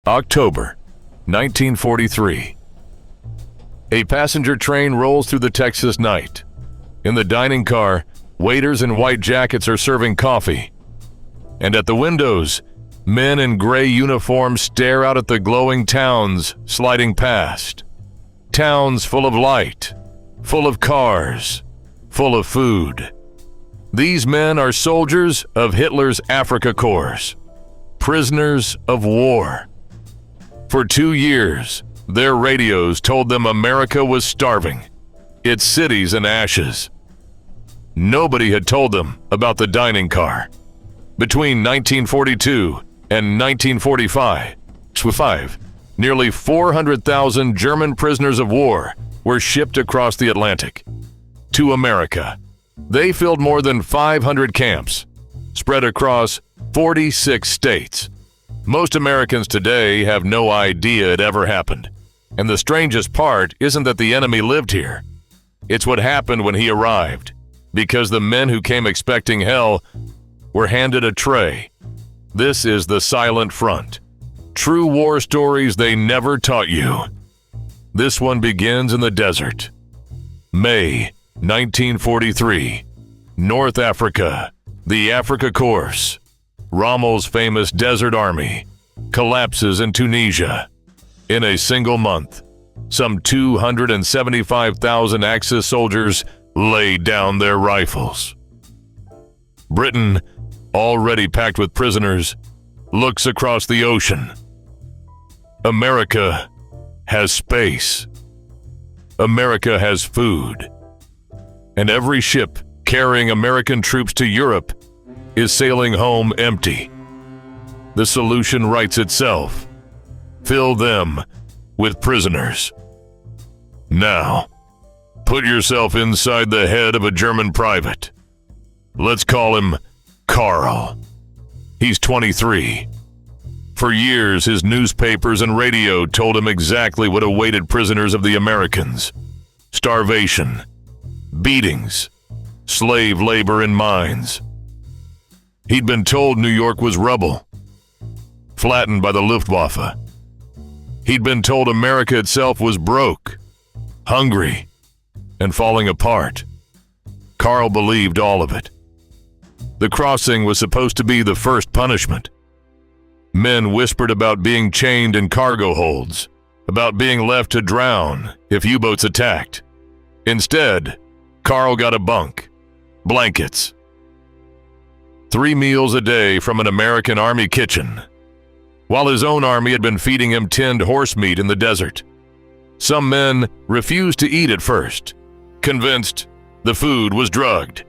October 1943. A passenger train rolls through the Texas night. In the dining car, waiters in white jackets are serving coffee. And at the windows, men in gray uniforms stare out at the glowing towns sliding past. Towns full of light, full of cars, full of food. These men are soldiers of Hitler's Afrika Korps, prisoners of war. For 2 years, their radios told them America was starving, its cities in ashes. Nobody had told them about the dining car. Between 1942 and 1945, nearly 400,000 German prisoners of war were shipped across the Atlantic to America. They filled more than 500 camps, spread across 46 states. Most Americans today have no idea it ever happened. And the strangest part isn't that the enemy lived here. It's what happened when he arrived, because the men who came expecting hell were handed a tray. This is the Silent Front. True war stories they never taught you. This one begins in the desert. May 1943. North Africa. The Afrika Korps. Rommel's famous Desert Army collapses in Tunisia. In a single month, some 275,000 Axis soldiers laid down their rifles. Britain, already packed with prisoners, looks across the ocean. America has space. America has food. And every ship carrying American troops to Europe is sailing home empty. The solution writes itself. Fill them with prisoners. Now, put yourself inside the head of a German private. Let's call him Karl. He's 23. For years, his newspapers and radio told him exactly what awaited prisoners of the Americans. Starvation, beatings, slave labor in mines. He'd been told New York was rubble, flattened by the Luftwaffe. He'd been told America itself was broke, hungry, and falling apart. Karl believed all of it. The crossing was supposed to be the first punishment. Men whispered about being chained in cargo holds, about being left to drown if U-boats attacked. Instead, Karl got a bunk, blankets, 3 meals a day from an American Army kitchen, while his own army had been feeding him tinned horse meat in the desert. Some men refused to eat at first, convinced the food was drugged.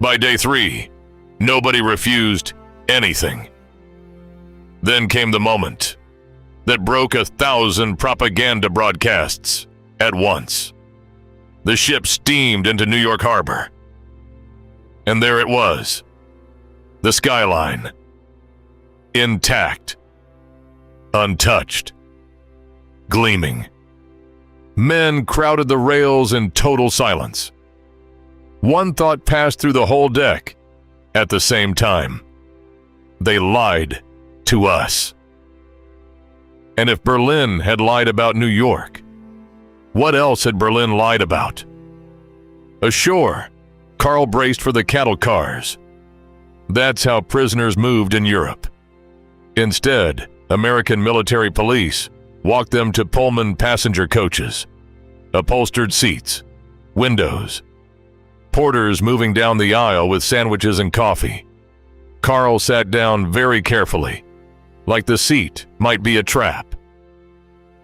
By day 3, nobody refused anything. Then came the moment that broke 1,000 propaganda broadcasts at once. The ship steamed into New York Harbor. And there it was, the skyline, intact, untouched, gleaming. Men crowded the rails in total silence. One thought passed through the whole deck at the same time. They lied to us. And if Berlin had lied about New York, what else had Berlin lied about? Ashore, Karl braced for the cattle cars. That's how prisoners moved in Europe. Instead, American military police walked them to Pullman passenger coaches, upholstered seats, windows, porters moving down the aisle with sandwiches and coffee. Karl sat down very carefully, like the seat might be a trap.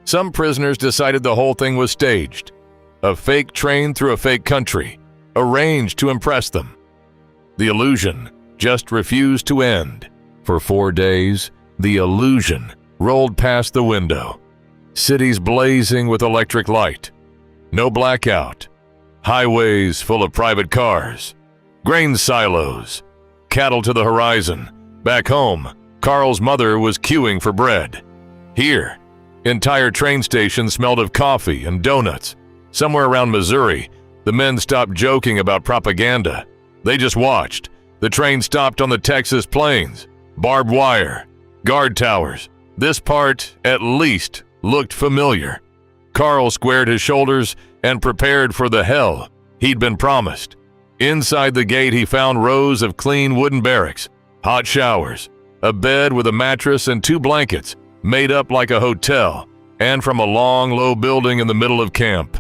Some prisoners decided the whole thing was staged, a fake train through a fake country, arranged to impress them. The illusion just refused to end. For 4 days, the illusion rolled past the window. Cities blazing with electric light. No blackout. Highways full of private cars. Grain silos. Cattle to the horizon. Back home, Karl's mother was queuing for bread. Here, entire train stations smelled of coffee and donuts. Somewhere around Missouri, the men stopped joking about propaganda. They just watched. The train stopped on the Texas plains. Barbed wire, guard towers, This part, at least, looked familiar. Carl squared his shoulders and prepared for the hell he'd been promised. Inside the gate, he found rows of clean wooden barracks, hot showers, a bed with a mattress and 2 blankets made up like a hotel, and from a long, low building in the middle of camp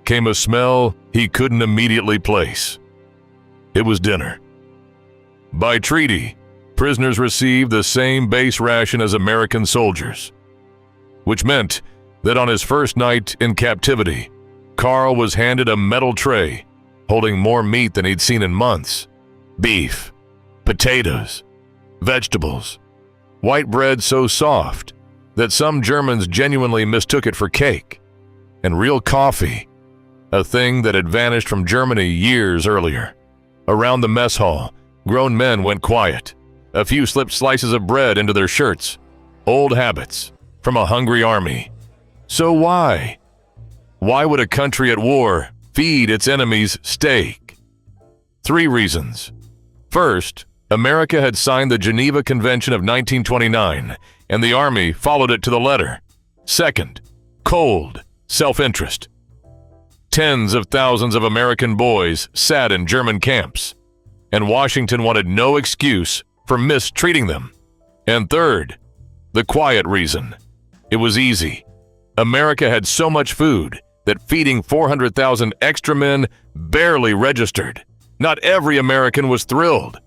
came a smell he couldn't immediately place. It was dinner. By treaty, prisoners received the same base ration as American soldiers, which meant that on his first night in captivity, Carl was handed a metal tray holding more meat than he'd seen in months. Beef, potatoes, vegetables, white bread so soft that some Germans genuinely mistook it for cake, and real coffee, a thing that had vanished from Germany years earlier. Around the mess hall, grown men went quiet. A few slipped slices of bread into their shirts. Old habits from a hungry army. So why? Why would a country at war feed its enemies steak? 3 reasons. First, America had signed the Geneva Convention of 1929, and the Army followed it to the letter. Second, cold self-interest. Tens of thousands of American boys sat in German camps, and Washington wanted no excuse for mistreating them. And third, the quiet reason. It was easy. America had so much food that feeding 400,000 extra men barely registered. Not every American was thrilled.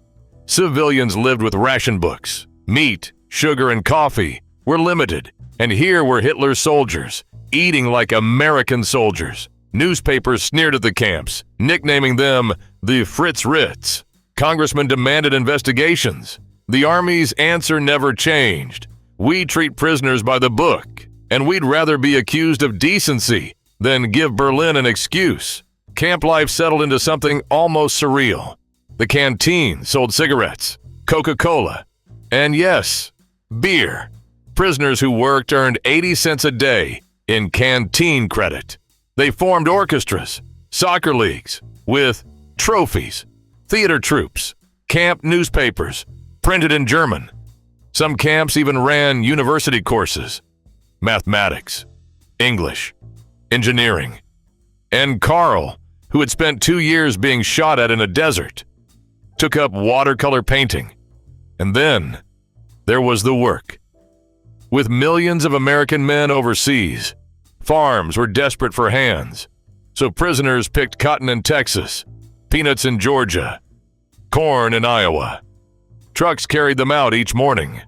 Civilians lived with ration books. Meat, sugar, and coffee were limited. And here were Hitler's soldiers, eating like American soldiers. Newspapers sneered at the camps, nicknaming them the Fritz Ritz. Congressmen demanded investigations. The Army's answer never changed. We treat prisoners by the book, and we'd rather be accused of decency than give Berlin an excuse. Camp life settled into something almost surreal. The canteen sold cigarettes, Coca-Cola, and yes, beer. Prisoners who worked earned 80 cents a day in canteen credit. They formed orchestras, soccer leagues, with trophies, theater troupes, camp newspapers, printed in German. Some camps even ran university courses, mathematics, English, engineering. And Carl, who had spent 2 years being shot at in a desert, took up watercolor painting. And then there was the work. With millions of American men overseas, farms were desperate for hands, so prisoners picked cotton in Texas, peanuts in Georgia, corn in Iowa. Trucks carried them out each morning,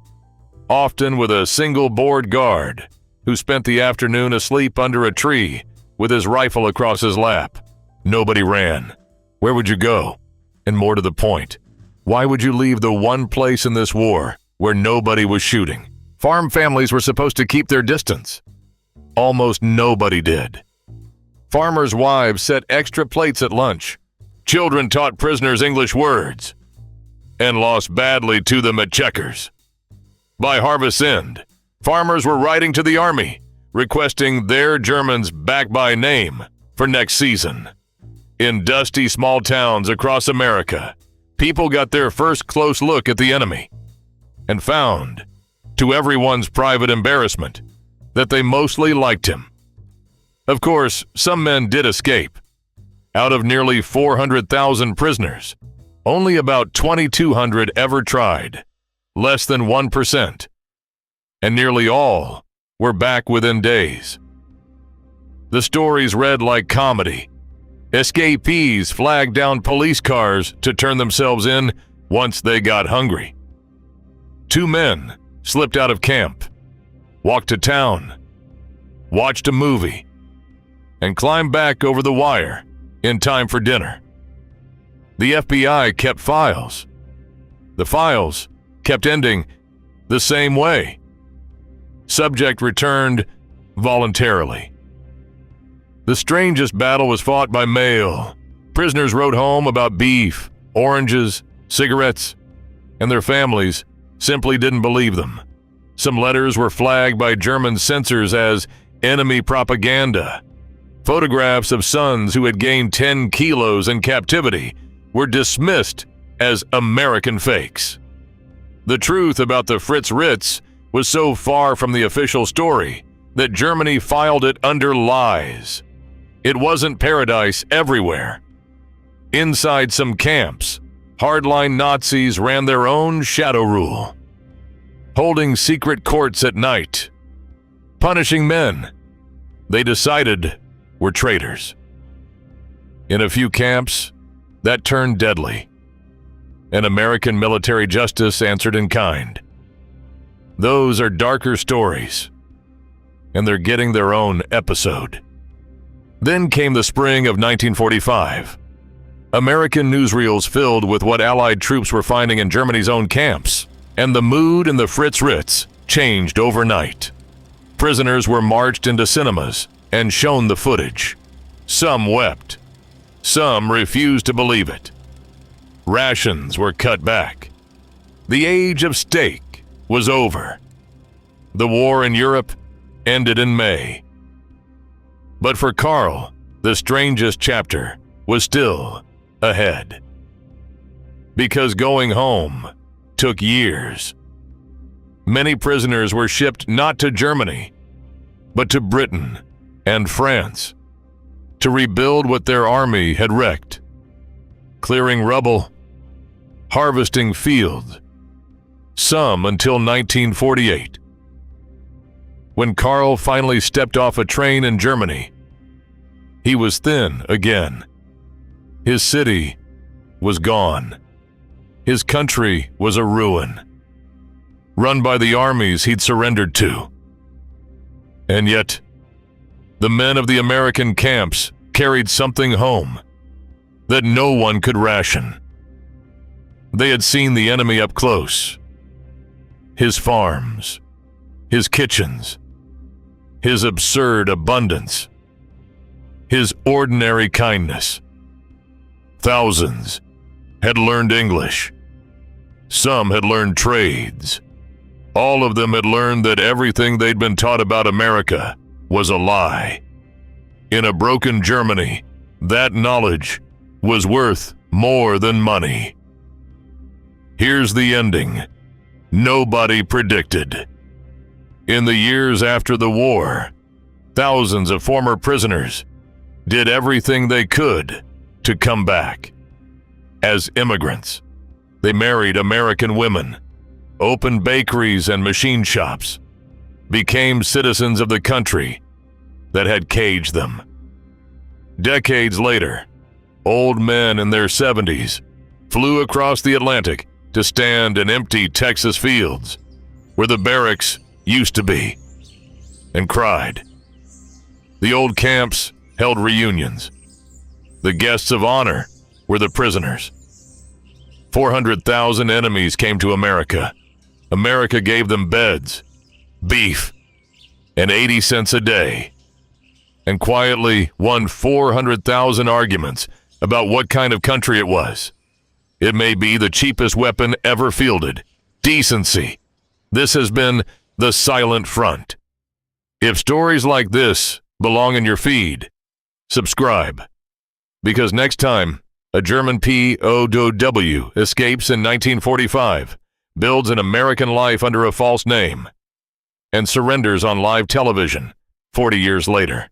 often with a single board guard who spent the afternoon asleep under a tree with his rifle across his lap. Nobody ran. Where would you go? And more to the point, why would you leave the one place in this war where nobody was shooting? Farm families were supposed to keep their distance. Almost nobody did. Farmers' wives set extra plates at lunch. Children taught prisoners English words and lost badly to them at checkers. By harvest's end, farmers were writing to the Army, requesting their Germans back by name for next season. In dusty small towns across America, people got their first close look at the enemy and found, to everyone's private embarrassment, that they mostly liked him. Of course, some men did escape. Out of nearly 400,000 prisoners, only about 2,200 ever tried, less than 1%, and nearly all were back within days. The stories read like comedy. Escapees flagged down police cars to turn themselves in once they got hungry. 2 men slipped out of camp, walked to town, watched a movie, and climbed back over the wire in time for dinner. The FBI kept files. The files kept ending the same way. Subject returned voluntarily. The strangest battle was fought by mail. Prisoners wrote home about beef, oranges, cigarettes, and their families simply didn't believe them. Some letters were flagged by German censors as enemy propaganda. Photographs of sons who had gained 10 kilos in captivity were dismissed as American fakes. The truth about the Fritz Ritz was so far from the official story that Germany filed it under lies. It wasn't paradise everywhere. Inside some camps, hardline Nazis ran their own shadow rule, holding secret courts at night, punishing men they decided were traitors. In a few camps, that turned deadly, and American military justice answered in kind. Those are darker stories, and they're getting their own episode. Then came the spring of 1945. American newsreels filled with what Allied troops were finding in Germany's own camps, and the mood in the Fritz Ritz changed overnight. Prisoners were marched into cinemas and shown the footage. Some wept. Some refused to believe it. Rations were cut back. The age of steak was over. The war in Europe ended in May. But for Karl, the strangest chapter was still ahead. Because going home took years. Many prisoners were shipped not to Germany, but to Britain and France to rebuild what their army had wrecked, clearing rubble, harvesting fields, some until 1948. When Karl finally stepped off a train in Germany, he was thin again. His city was gone. His country was a ruin, run by the armies he'd surrendered to. And yet, the men of the American camps carried something home that no one could ration. They had seen the enemy up close. His farms, his kitchens, his absurd abundance, his ordinary kindness. Thousands had learned English. Some had learned trades. All of them had learned that everything they'd been taught about America was a lie. In a broken Germany, that knowledge was worth more than money. Here's the ending nobody predicted. In the years after the war, thousands of former prisoners did everything they could to come back. As immigrants, they married American women, opened bakeries and machine shops, became citizens of the country that had caged them. Decades later, old men in their 70s flew across the Atlantic to stand in empty Texas fields where the barracks used to be, and cried. The old camps held reunions. The guests of honor were the prisoners. 400,000 enemies came to America. America gave them beds, beef, and 80 cents a day, and quietly won 400,000 arguments about what kind of country it was. It may be the cheapest weapon ever fielded, decency. This has been the silent front. If stories like this belong in your feed, subscribe. Because next time, a German POW escapes in 1945, builds an American life under a false name, and surrenders on live television 40 years later.